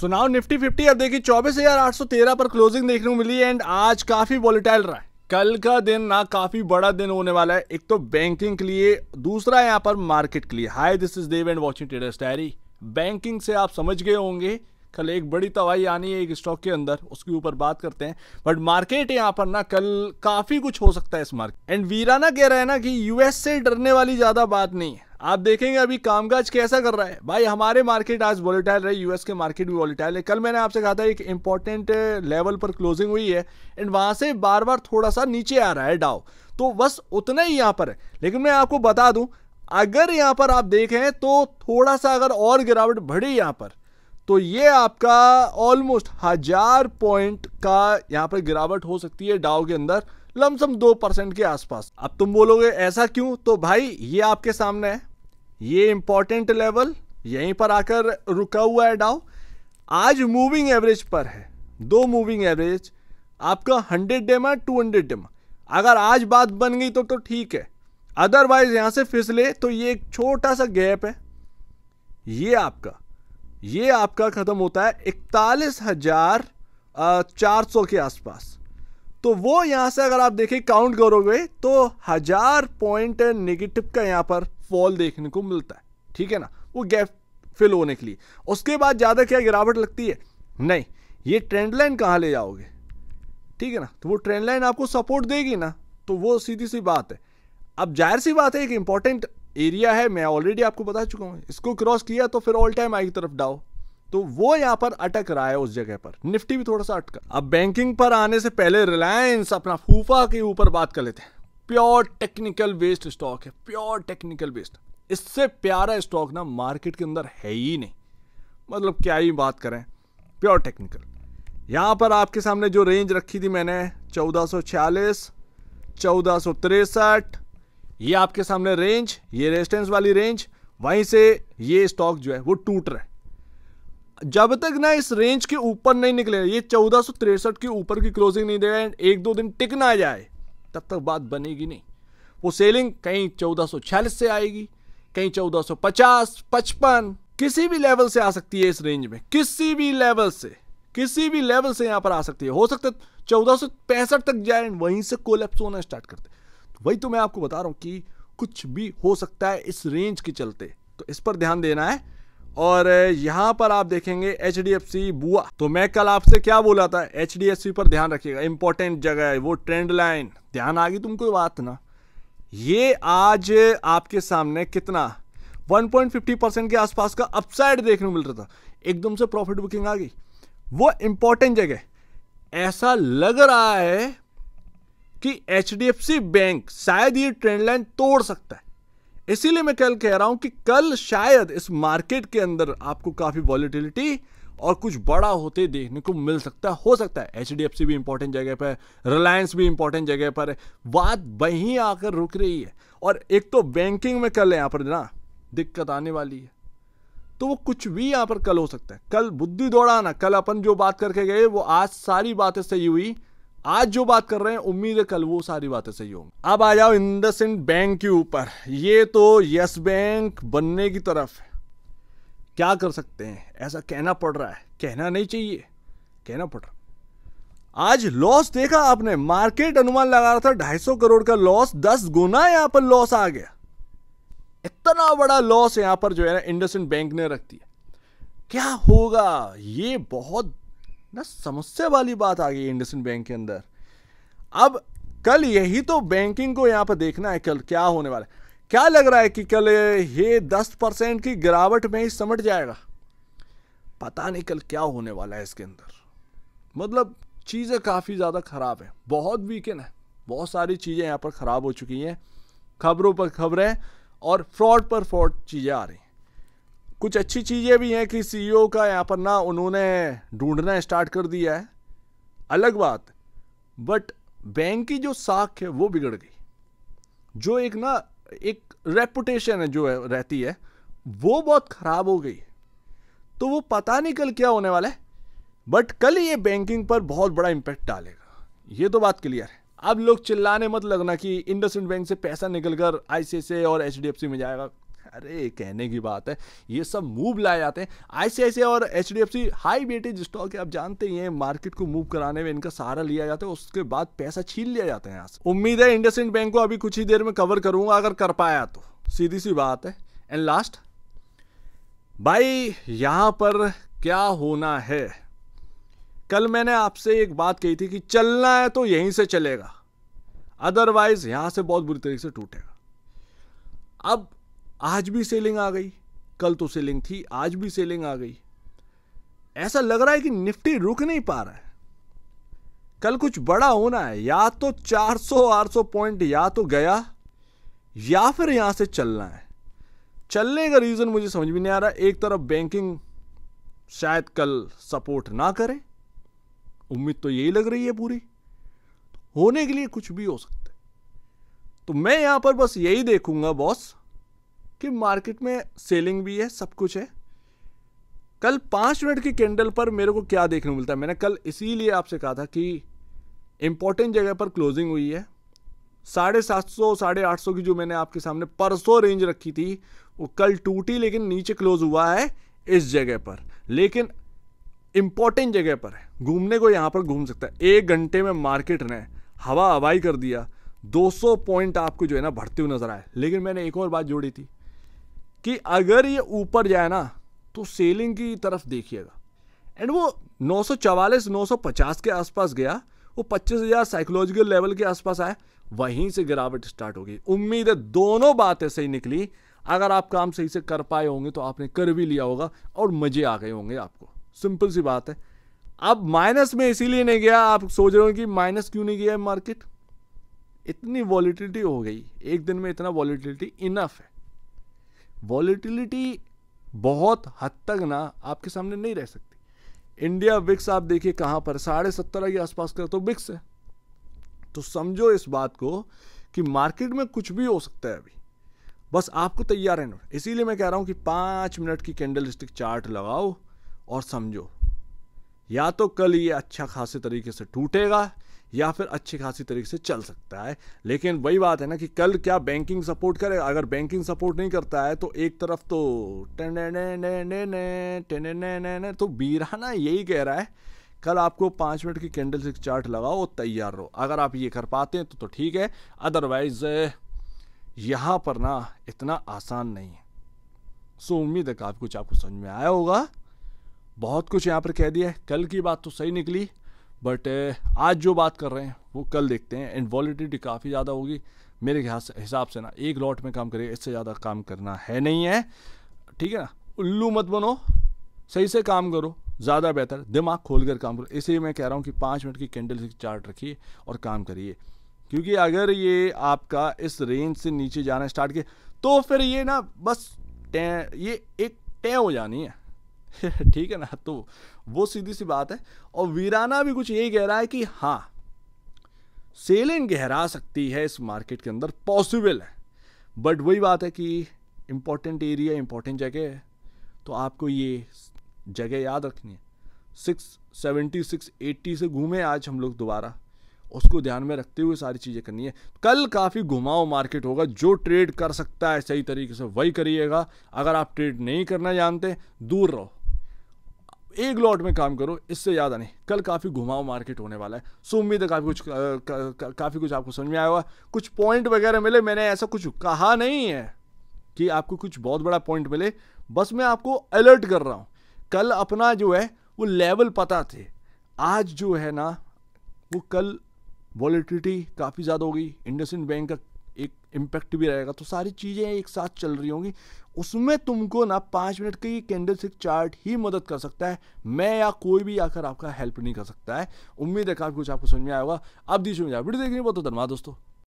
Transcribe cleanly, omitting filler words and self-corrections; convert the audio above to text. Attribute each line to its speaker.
Speaker 1: So now Nifty 50 अब देखिए 24,813 पर क्लोजिंग देखने को मिली एंड आज काफी वॉलेटाइल रहा है। कल का दिन ना काफी बड़ा दिन होने वाला है, एक तो बैंकिंग के लिए, दूसरा यहाँ पर मार्केट के लिए। Hi this is Dev and watching Traders Diary. Banking से आप समझ गए होंगे कल एक बड़ी तबाही आनी है एक स्टॉक के अंदर, उसके ऊपर बात करते हैं। बट मार्केट यहाँ पर ना कल काफी कुछ हो सकता है इस मार्केट। एंड वीराना कह रहा है ना कि यूएस से डरने वाली ज्यादा बात नहीं है। आप देखेंगे अभी कामकाज कैसा कर रहा है भाई। हमारे मार्केट आज वॉलेटाइल रहे, यूएस के मार्केट भी वॉलेटाइल है। कल मैंने आपसे कहा था एक इंपॉर्टेंट लेवल पर क्लोजिंग हुई है एंड वहां से बार बार थोड़ा सा नीचे आ रहा है डाउ, तो बस उतना ही यहाँ पर है। लेकिन मैं आपको बता दूं, अगर यहाँ पर आप देखें तो थोड़ा सा अगर और गिरावट बढ़ी यहाँ पर, तो ये आपका ऑलमोस्ट 1000 पॉइंट का यहाँ पर गिरावट हो सकती है डाउ के अंदर, लमसम 2% के आसपास। अब तुम बोलोगे ऐसा क्यों, तो भाई ये आपके सामने है, ये इंपॉर्टेंट लेवल यहीं पर आकर रुका हुआ है डाउ। आज मूविंग एवरेज पर है, दो मूविंग एवरेज आपका 100 डेमा 200 डेमा। अगर आज बात बन गई तो ठीक है, अदरवाइज यहां से फिसले तो ये एक छोटा सा गैप है, ये आपका खत्म होता है 41,400 के आसपास। तो वो यहां से अगर आप देखें काउंट करोगे तो 1000 पॉइंट नेगेटिव का यहां पर फॉल देखने को मिलता है, ठीक है ना, वो गैप फिल होने के लिए। उसके बाद ज्यादा क्या गिरावट लगती है नहीं, ये ट्रेंड लाइन कहां ले जाओगे, ठीक है ना, तो वो ट्रेंड लाइन आपको सपोर्ट देगी ना, तो वो सीधी सी बात है। अब जाहिर सी बात है एक इंपॉर्टेंट एरिया है, मैं ऑलरेडी आपको बता चुका हूं, इसको क्रॉस किया तो फिर ऑल टाइम आई की तरफ डाउ, तो वो यहां पर अटक रहा है उस जगह पर। निफ्टी भी थोड़ा सा अटका। अब बैंकिंग पर आने से पहले रिलायंस अपना फूफा के ऊपर बात कर लेते हैं। प्योर टेक्निकल बेस्ड स्टॉक है, प्योर टेक्निकल बेस्ड। इससे प्यारा स्टॉक ना मार्केट के अंदर है ही नहीं, मतलब क्या ही बात करें, प्योर टेक्निकल। यहां पर आपके सामने जो रेंज रखी थी मैंने 1446 1463, ये आपके सामने रेंज, ये रेजिस्टेंस वाली रेंज, वहीं से ये स्टॉक जो है वो टूट रहा है। जब तक ना इस रेंज के ऊपर नहीं निकले, ये 1463 के ऊपर की क्लोजिंग नहीं देगा, एक दो दिन टिक ना जाए, तब तक बात बनेगी नहीं। वो सेलिंग कहीं 1446 से आएगी, कहीं 1450 55 किसी भी लेवल से आ सकती है इस रेंज में, किसी भी लेवल से यहां पर आ सकती है। हो सकता है 1465 तक जाए, वहीं से कोलैप्स होना स्टार्ट करते। तो वही तो मैं आपको बता रहा हूं कि कुछ भी हो सकता है इस रेंज के चलते, तो इस पर ध्यान देना है। और यहां पर आप देखेंगे HDFC बुआ, तो मैं कल आपसे क्या बोला था, HDFC पर ध्यान रखिएगा, इंपॉर्टेंट जगह है वो ट्रेंड लाइन। ध्यान आ गई तुमको बात ना। ये आज आपके सामने कितना 1.50% के आसपास का अपसाइड देखने को मिल रहा था, एकदम से प्रॉफिट बुकिंग आ गई, वो इंपॉर्टेंट जगह। ऐसा लग रहा है कि HDFC बैंक शायद ये ट्रेंड लाइन तोड़ सकता है, इसीलिए मैं कल कह रहा हूं कि कल शायद इस मार्केट के अंदर आपको काफी वॉलेटिलिटी और कुछ बड़ा होते देखने को मिल सकता है। हो सकता है HDFC भी इंपॉर्टेंट जगह पर है, रिलायंस भी इंपॉर्टेंट जगह पर है, बात वहीं आकर रुक रही है। और एक तो बैंकिंग में कल यहां पर ना दिक्कत आने वाली है, तो वो कुछ भी यहां पर कल हो सकता है। कल बुद्धि दौड़ाना, कल अपन जो बात करके गए वो आज सारी बातें सही हुई, आज जो बात कर रहे हैं उम्मीद है कल वो सारी बातें सही होंगी। अब आ जाओ इंडसइंड बैंक के ऊपर, ये तो यस बैंक बनने की तरफ है। क्या कर सकते हैं, ऐसा कहना पड़ रहा है, कहना नहीं चाहिए, कहना पड़ रहा। आज लॉस देखा आपने, मार्केट अनुमान लगा रहा था 250 करोड़ का लॉस, 10 गुना यहां पर लॉस आ गया। इतना बड़ा लॉस यहां पर जो है ना इंडसइंड बैंक ने रख दिया। क्या होगा, ये बहुत ना समस्या वाली बात आ गई इंडसइंड बैंक के अंदर। अब कल यही तो बैंकिंग को यहां पर देखना है, कल क्या होने वाला है। क्या लग रहा है कि कल ये 10% की गिरावट में ही समझ जाएगा, पता नहीं कल क्या होने वाला है इसके अंदर। मतलब चीजें काफी ज्यादा खराब है, बहुत वीकेंड है, बहुत सारी चीजें यहां पर खराब हो चुकी हैं, खबरों पर खबरें और फ्रॉड पर फ्रॉड चीजें आ रही हैं। कुछ अच्छी चीजें भी हैं कि CEO का यहाँ पर ना उन्होंने ढूंढना स्टार्ट कर दिया है, अलग बात, बट बैंक की जो साख है वो बिगड़ गई। जो एक रेपुटेशन है जो है रहती है वो बहुत खराब हो गई, तो वो पता नहीं कल क्या होने वाला है, बट कल ये बैंकिंग पर बहुत बड़ा इंपैक्ट डालेगा, ये तो बात क्लियर है। अब लोग चिल्लाने मत लगना कि इंडसइंड बैंक से पैसा निकलकर ICICI और HDFC में जाएगा, अरे कहने की बात है, ये सब मूव लाए जाते हैं। आईसीआईसीआई और एचडीएफसी हाई वेटेज स्टॉक है, आप जानते ही हैं मार्केट को मूव कराने में इनका सहारा लिया जाता है, उसके बाद पैसा छीन लिया जाता है यहाँ से। उम्मीद है इंडसइंड बैंक को अभी कुछ ही देर में कवर करूंगा, अगर कर पाया तो, सीधी सी बात है। एंड लास्ट भाई, यहां पर क्या होना है, कल मैंने आपसे एक बात कही थी कि चलना है तो यहीं से चलेगा, अदरवाइज यहां से बहुत बुरी तरीके से टूटेगा। अब आज भी सेलिंग आ गई, कल तो सेलिंग थी, आज भी सेलिंग आ गई। ऐसा लग रहा है कि निफ्टी रुक नहीं पा रहा है, कल कुछ बड़ा होना है, या तो 400-800 पॉइंट या तो गया, या फिर यहां से चलना है। चलने का रीजन मुझे समझ में नहीं आ रहा। एक तरफ बैंकिंग शायद कल सपोर्ट ना करे, उम्मीद तो यही लग रही है पूरी, होने के लिए कुछ भी हो सकता है। तो मैं यहां पर बस यही देखूंगा बॉस कि मार्केट में सेलिंग भी है, सब कुछ है। कल 5 मिनट की कैंडल पर मेरे को क्या देखने को मिलता है, मैंने कल इसीलिए आपसे कहा था कि इंपॉर्टेंट जगह पर क्लोजिंग हुई है। 750 850 की जो मैंने आपके सामने परसों रेंज रखी थी वो कल टूटी, लेकिन नीचे क्लोज हुआ है इस जगह पर, लेकिन इंपॉर्टेंट जगह पर है, घूमने को यहां पर घूम सकता है। 1 घंटे में मार्केट ने हवा हवाई कर दिया, 200 पॉइंट आपको जो है ना बढ़ते हुए नजर आए। लेकिन मैंने एक और बात जोड़ी थी कि अगर ये ऊपर जाए ना तो सेलिंग की तरफ देखिएगा, एंड वो 944 950 के आसपास गया, वो 25,000 साइकोलॉजिकल लेवल के आसपास आया, वहीं से गिरावट स्टार्ट हो गई। उम्मीद है दोनों बातें सही निकली। अगर आप काम सही से कर पाए होंगे तो आपने कर भी लिया होगा और मजे आ गए होंगे आपको, सिंपल सी बात है। अब माइनस में इसीलिए नहीं गया, आप सोच रहे हो कि माइनस क्यों नहीं गया मार्केट, इतनी वॉलिटिलिटी हो गई एक दिन में, इतना वॉलिटिलिटी इनफ है। वॉलिटिलिटी बहुत हद तक ना आपके सामने नहीं रह सकती। इंडिया विक्स आप देखिए कहां पर, 70.5 के आसपास का तो विक्स है। तो समझो इस बात को कि मार्केट में कुछ भी हो सकता है अभी, बस आपको तैयार रहना। इसीलिए मैं कह रहा हूं कि 5 मिनट की कैंडलस्टिक चार्ट लगाओ और समझो, या तो कल ये अच्छा खासे तरीके से टूटेगा या फिर अच्छी खासी तरीके से चल सकता है। लेकिन वही बात है ना कि कल क्या बैंकिंग सपोर्ट करेगा, अगर बैंकिंग सपोर्ट नहीं करता है तो एक तरफ तो बीराना यही कह रहा है कल आपको 5 मिनट की कैंडलस्टिक चार्ट लगाओ, तैयार रहो। अगर आप ये कर पाते हैं तो ठीक है, अदरवाइज यहां पर ना इतना आसान नहीं है। सो उम्मीद है काफी कुछ आपको समझ में आया होगा, बहुत कुछ यहां पर कह दिया है। कल की बात तो सही निकली, बट आज जो बात कर रहे हैं वो कल देखते हैं। एंड वॉलिटिलिटी काफ़ी ज़्यादा होगी मेरे हिसाब से ना, एक लॉट में काम करिए, इससे ज़्यादा काम करना है नहीं है, ठीक है ना। उल्लू मत बनो, सही से काम करो, ज़्यादा बेहतर, दिमाग खोल कर काम करो। इसलिए मैं कह रहा हूँ कि 5 मिनट की कैंडल चार्ट रखिए और काम करिए, क्योंकि अगर ये आपका इस रेंज से नीचे जाना स्टार्ट किया तो फिर ये ना बस ये एक तय हो जानी है ठीक है ना। तो वो सीधी सी बात है। और वीराना भी कुछ यही कह रहा है कि हाँ सेलिंग गहरा सकती है इस मार्केट के अंदर, पॉसिबल है, बट वही बात है कि इंपॉर्टेंट एरिया, इंपॉर्टेंट जगह है, तो आपको ये जगह याद रखनी है। 670 680 से घूमे आज हम लोग दोबारा, उसको ध्यान में रखते हुए सारी चीज़ें करनी है। कल काफ़ी घुमाओ मार्केट होगा, जो ट्रेड कर सकता है सही तरीके से वही करिएगा। अगर आप ट्रेड नहीं करना जानते, दूर रहो, एक लॉट में काम करो, इससे ज़्यादा नहीं। कल काफ़ी घुमाओ मार्केट होने वाला है। सो उम्मीद है काफ़ी कुछ आपको समझ में आया होगा, कुछ पॉइंट वगैरह मिले। मैंने ऐसा कुछ कहा नहीं है कि आपको कुछ बहुत बड़ा पॉइंट मिले, बस मैं आपको अलर्ट कर रहा हूँ। कल अपना जो है वो लेवल पता थे, आज जो है ना वो कल वॉलिटिलिटी काफ़ी ज़्यादा हो गई, इंडसइंड बैंक का एक इम्पैक्ट भी रहेगा, तो सारी चीज़ें एक साथ चल रही होंगी। उसमें तुमको ना 5 मिनट की कैंडलस्टिक चार्ट ही मदद कर सकता है, मैं या कोई भी आकर आपका हेल्प नहीं कर सकता है। उम्मीद है काफ़ी कुछ आपको समझ में आया होगा। अब वीडियो देखने बहुत धन्यवाद दोस्तों।